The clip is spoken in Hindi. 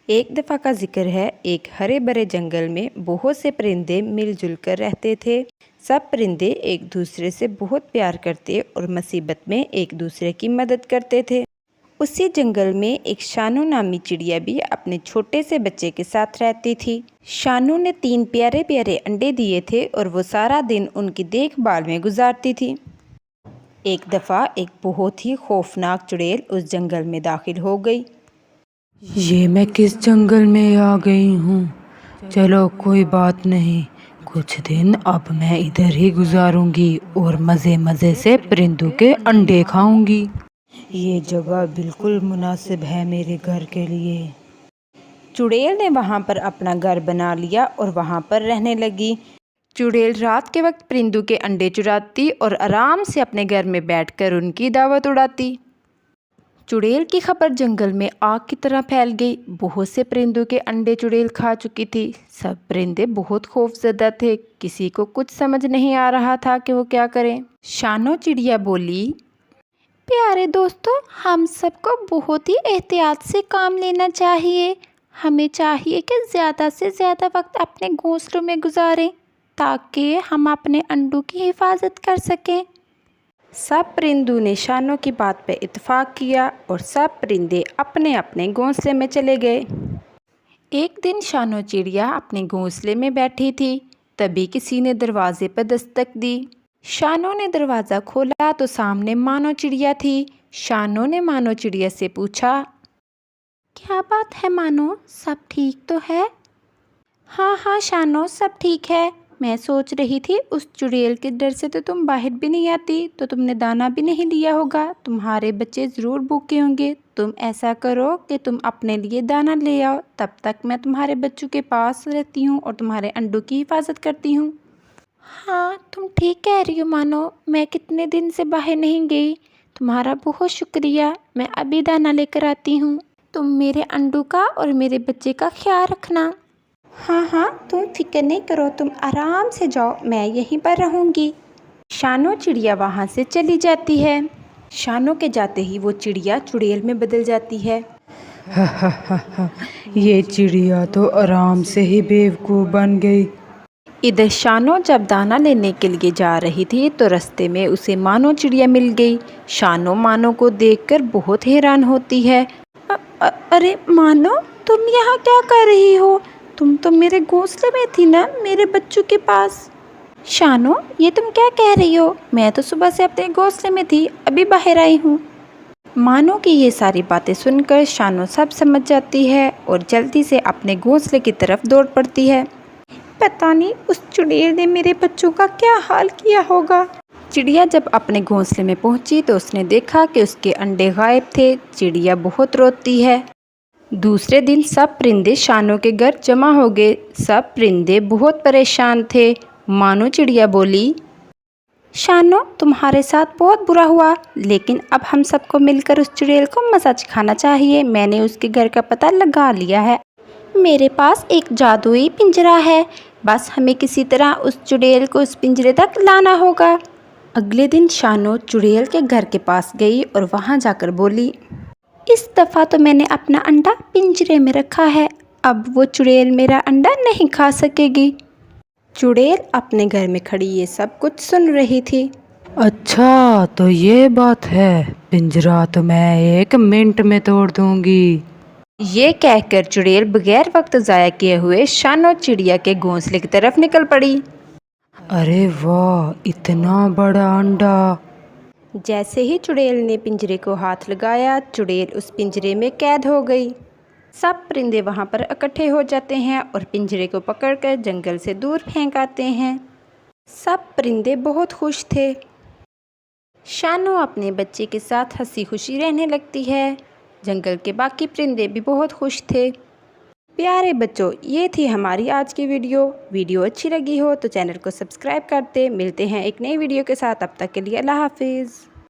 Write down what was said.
एक दफ़ा का जिक्र है, एक हरे भरे जंगल में बहुत से परिंदे मिलजुल कर रहते थे। सब परिंदे एक दूसरे से बहुत प्यार करते और मुसीबत में एक दूसरे की मदद करते थे। उसी जंगल में एक शानू नामी चिड़िया भी अपने छोटे से बच्चे के साथ रहती थी। शानू ने 3 प्यारे प्यारे अंडे दिए थे और वो सारा दिन उनकी देखभाल में गुजारती थी। एक दफ़ा एक बहुत ही खौफनाक चुड़ैल उस जंगल में दाखिल हो गई। ये मैं किस जंगल में आ गई हूँ। चलो कोई बात नहीं, कुछ दिन अब मैं इधर ही गुजारूंगी और मज़े मज़े से परिंदों के अंडे खाऊंगी। ये जगह बिल्कुल मुनासिब है मेरे घर के लिए। चुड़ैल ने वहाँ पर अपना घर बना लिया और वहाँ पर रहने लगी। चुड़ैल रात के वक्त परिंदों के अंडे चुराती और आराम से अपने घर में बैठकर उनकी दावत उड़ाती। चुड़ैल की खबर जंगल में आग की तरह फैल गई। बहुत से परिंदों के अंडे चुड़ैल खा चुकी थी। सब परिंदे बहुत खौफजदा थे। किसी को कुछ समझ नहीं आ रहा था कि वो क्या करें। शानो चिड़िया बोली, प्यारे दोस्तों, हम सबको बहुत ही एहतियात से काम लेना चाहिए। हमें चाहिए कि ज़्यादा से ज़्यादा वक्त अपने घोंसलों में गुजारें ताकि हम अपने अंडों की हिफाजत कर सकें। सब परिंदों ने शानों की बात पर इत्तेफाक किया और सब परिंदे अपने अपने घोंसले में चले गए। एक दिन शानो चिड़िया अपने घोंसले में बैठी थी। तभी किसी ने दरवाजे पर दस्तक दी। शानो ने दरवाज़ा खोला तो सामने मानो चिड़िया थी। शानो ने मानो चिड़िया से पूछा, क्या बात है मानो, सब ठीक तो है? हाँ हाँ शानो, सब ठीक है। मैं सोच रही थी उस चुड़ैल के डर से तो तुम बाहर भी नहीं आती, तो तुमने दाना भी नहीं लिया होगा। तुम्हारे बच्चे ज़रूर भूखे होंगे। तुम ऐसा करो कि तुम अपने लिए दाना ले आओ, तब तक मैं तुम्हारे बच्चों के पास रहती हूँ और तुम्हारे अंडों की हिफाजत करती हूँ। हाँ, तुम ठीक कह रही हो मानो, मैं कितने दिन से बाहर नहीं गई। तुम्हारा बहुत शुक्रिया, मैं अभी दाना लेकर आती हूँ। तुम मेरे अंडों का और मेरे बच्चे का ख्याल रखना। हाँ हाँ, तुम फिक्र नहीं करो, तुम आराम से जाओ, मैं यहीं पर रहूँगी। शानो चिड़िया वहाँ से चली जाती है। शानो के जाते ही वो चिड़िया चुड़ैल में बदल जाती है। ये चिड़िया तो आराम से ही बेवकूफ़ बन गई। इधर शानो जब दाना लेने के लिए जा रही थी तो रास्ते में उसे मानो चिड़िया मिल गई। शानो मानो को देखकर बहुत हैरान होती है। अरे मानो, तुम यहाँ क्या कर रही हो? तुम तो मेरे घोंसले में थी ना, मेरे बच्चों के पास। शानो, ये तुम क्या कह रही हो? मैं तो सुबह से अपने घोंसले में थी, अभी बाहर आई हूँ। मानो की ये सारी बातें सुनकर शानो सब समझ जाती है और जल्दी से अपने घोंसले की तरफ दौड़ पड़ती है। पता नहीं उस चुड़ैल ने मेरे बच्चों का क्या हाल किया होगा। चिड़िया जब अपने घोंसले में पहुंची तो उसने देखा कि उसके अंडे गायब थे। चिड़िया बहुत रोती है। दूसरे दिन सब परिंदे शानो के घर जमा हो गए। सब परिंदे बहुत परेशान थे। मानो चिड़िया बोली, शानो, तुम्हारे साथ बहुत बुरा हुआ, लेकिन अब हम सबको मिलकर उस चुड़ैल को मज़ा चखाना चाहिए। मैंने उसके घर का पता लगा लिया है। मेरे पास एक जादुई पिंजरा है, बस हमें किसी तरह उस चुड़ैल को उस पिंजरे तक लाना होगा। अगले दिन शानो चुड़ैल के घर के पास गई और वहां जाकर बोली, इस दफ़ा तो मैंने अपना अंडा पिंजरे में रखा है, अब वो चुड़ैल मेरा अंडा नहीं खा सकेगी। चुड़ैल अपने घर में खड़ी ये सब कुछ सुन रही थी। अच्छा तो ये बात है, पिंजरा तो मैं 1 मिनट में तोड़ दूंगी। ये कहकर चुड़ैल बगैर वक्त ज़ाया किए हुए शानो चिड़िया के घोंसले की तरफ निकल पड़ी। अरे वाह, इतना बड़ा अंडा। जैसे ही चुड़ैल ने पिंजरे को हाथ लगाया, चुड़ैल उस पिंजरे में कैद हो गई। सब परिंदे वहाँ पर इकट्ठे हो जाते हैं और पिंजरे को पकड़कर जंगल से दूर फेंक आते हैं। सब परिंदे बहुत खुश थे। शानो अपने बच्चे के साथ हंसी खुशी रहने लगती है। जंगल के बाकी परिंदे भी बहुत खुश थे। प्यारे बच्चों, ये थी हमारी आज की वीडियो अच्छी लगी हो तो चैनल को सब्सक्राइब करते। मिलते हैं एक नई वीडियो के साथ, तब तक के लिए अल्लाह हाफिज़।